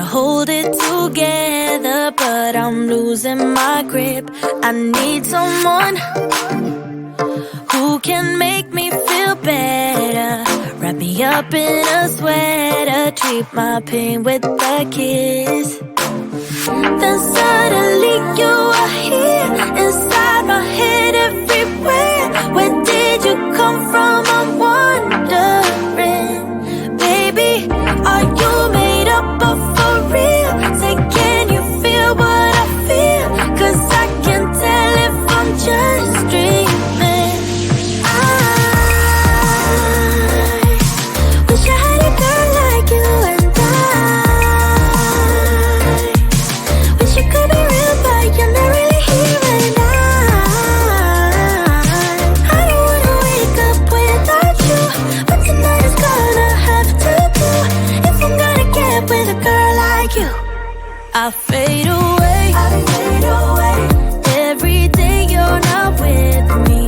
to hold it together, but I'm losing my grip. I need someone who can make me feel better. Wrap me up in a sweater, treat my pain with a kiss. Then suddenly you are here, inside my head everywhere. Where did you come from? I'm wondering. Baby, are you made up of for real? Say, can you feel what I feel? 'Cause I can tell if I'm just dreaming. I wish I had a girl like you, and I wish you could be real, but you're not really here. And I don't wanna wake up without you, but tonight is gonna have to do if I'm gonna get with a girl like you. I fade away, every day you're not with me.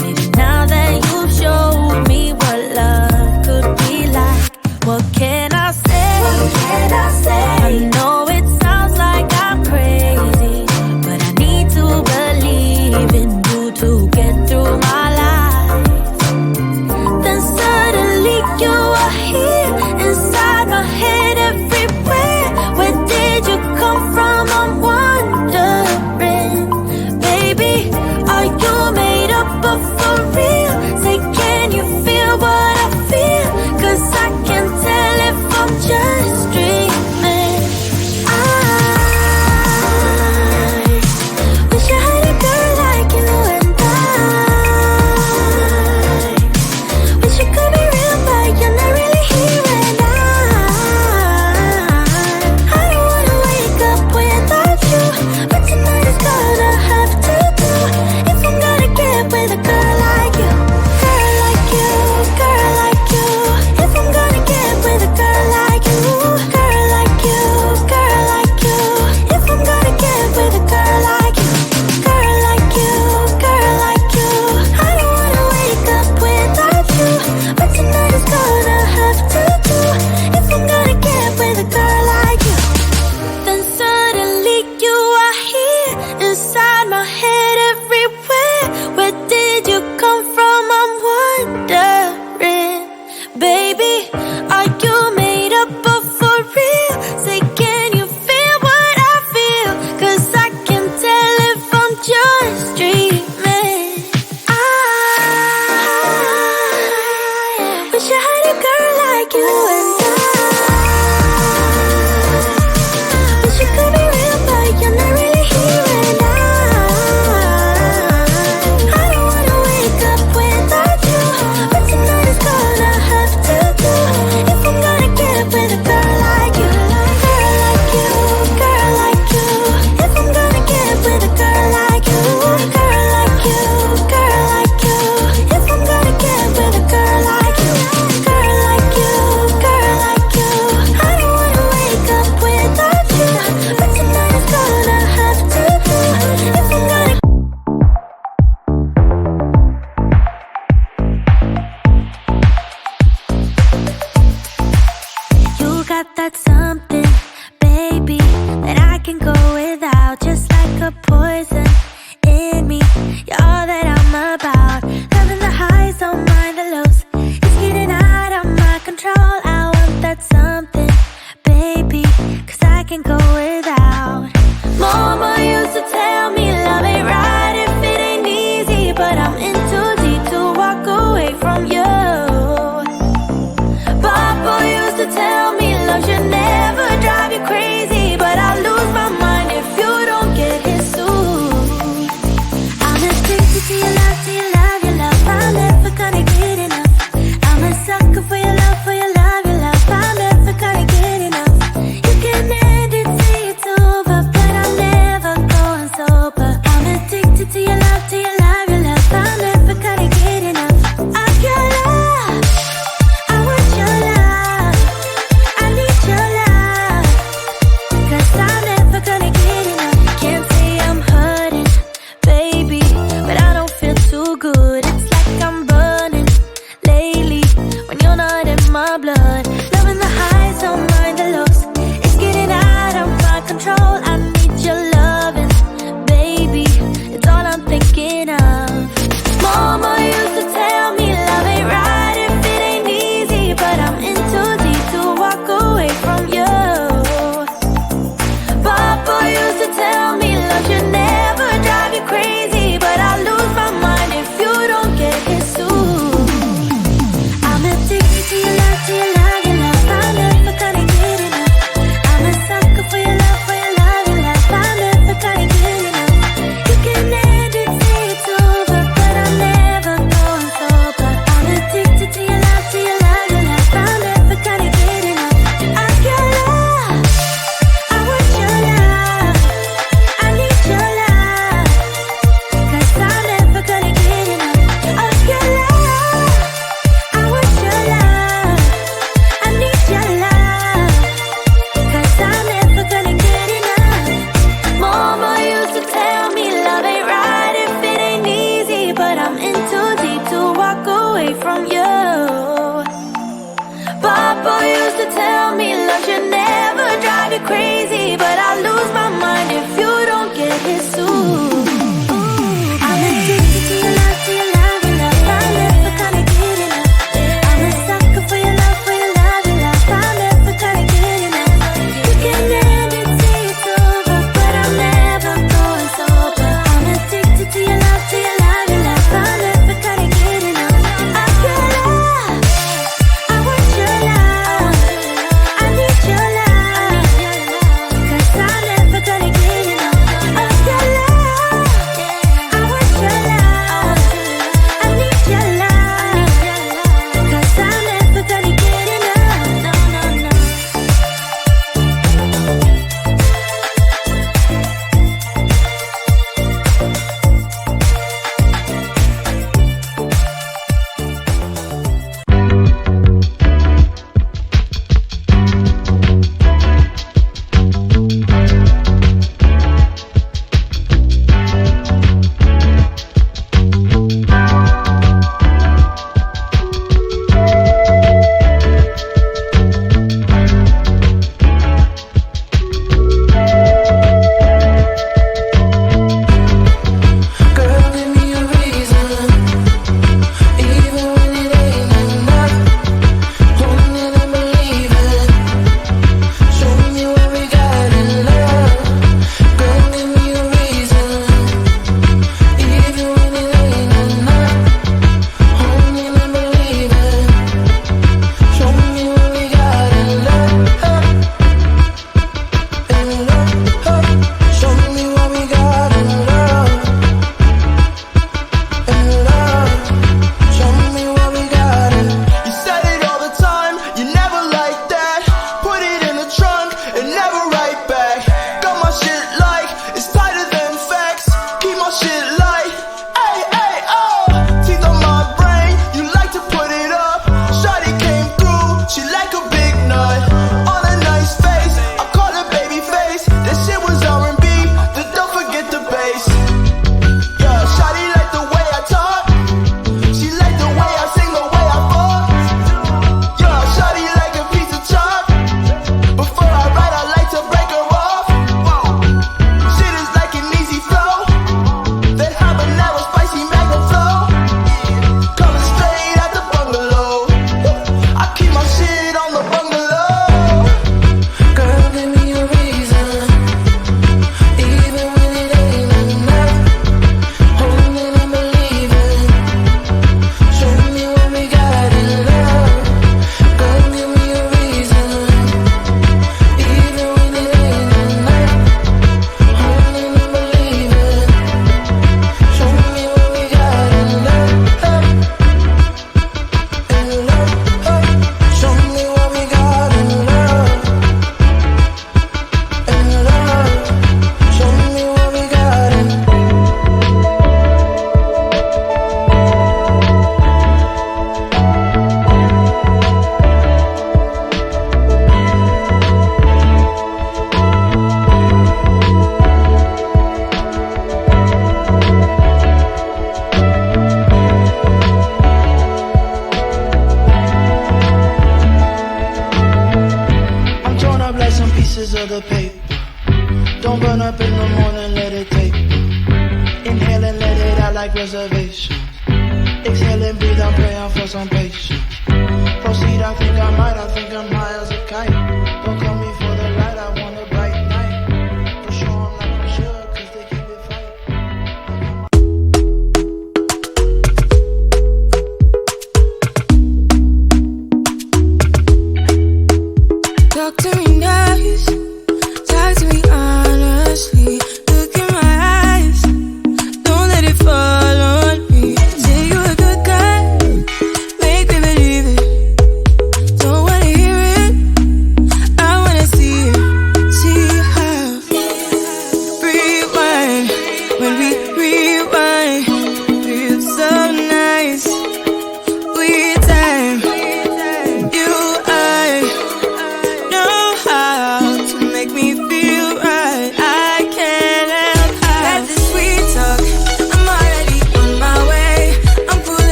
Maybe now that you've showed me what love could be like, what can I say? I know it sounds like I'm crazy, but I need to believe in you to get through my life. Then suddenly you are here, inside my head everywhere. Where did you come from? I'm wondering. Baby, are you made up of for real? Say, can you feel what I feel? 'Cause I can tell if I'm just dreaming. I wish I had a girl like you, and I wish you could be real, but you're not really here. And I don't wanna wake up without you, but tonight is gonna have to do if I'm gonna get with a girl like you. Girl like you, girl like you. If I'm gonna get with a girl like you. Girl like you, girl like you. If I'm gonna get with a girl like you. Girl like you, girl like you. I don't wanna wake up without you, but tonight is gonna have to do if I'm gonna get with a girl like you. Then suddenly you are here, inside my head everywhere. Where did you come from? I'm wondering. Baby, are you made up of for real? Say, can you feel what I feel? 'Cause I can tell if I'm just dreaming. I wish I had a girl like you, and I wish you could be real, but you're not really here. And I don't wanna wake up without you, but tonight is gonna have to do if I'm gonna get with a girl like you. Girl like you, girl like you. If I'm gonna get with a girl like you. Girl like you, girl like you. If I'm gonna get with a girl like you. Girl like you, girl like you. I don't wanna wake up without you, but tonight is gonna have to do if I'm gonna. You got that something, baby, that I can go without, just like a poison in me. You're all that I'm about. Loving the highs, don't mind the lows. It's getting out of my control. I want that something, baby, 'cause I can go without. Mama used to tell me love ain't right if it ain't easy, but I'm in too deep to walk away from you. Papa used to tell me love should never drive you crazy, but I lose my mind if you don't get his suit. I'm addicted to your love, to your love, your love. I'm never gonna get enough. I'm a sucker for your love, for your love, your love. I'm never gonna get enough. You can end it pieces of the paper. Don't burn up in the morning, let it take. Inhale and let it out like reservations. Exhale and breathe, I'm praying for some patience. Proceed, I think I might, I think I'm high as a kite. Don't call me for the light, I want a bright night. Don't show 'em like I'm sure, cause they keep it fight. Talk to me nice,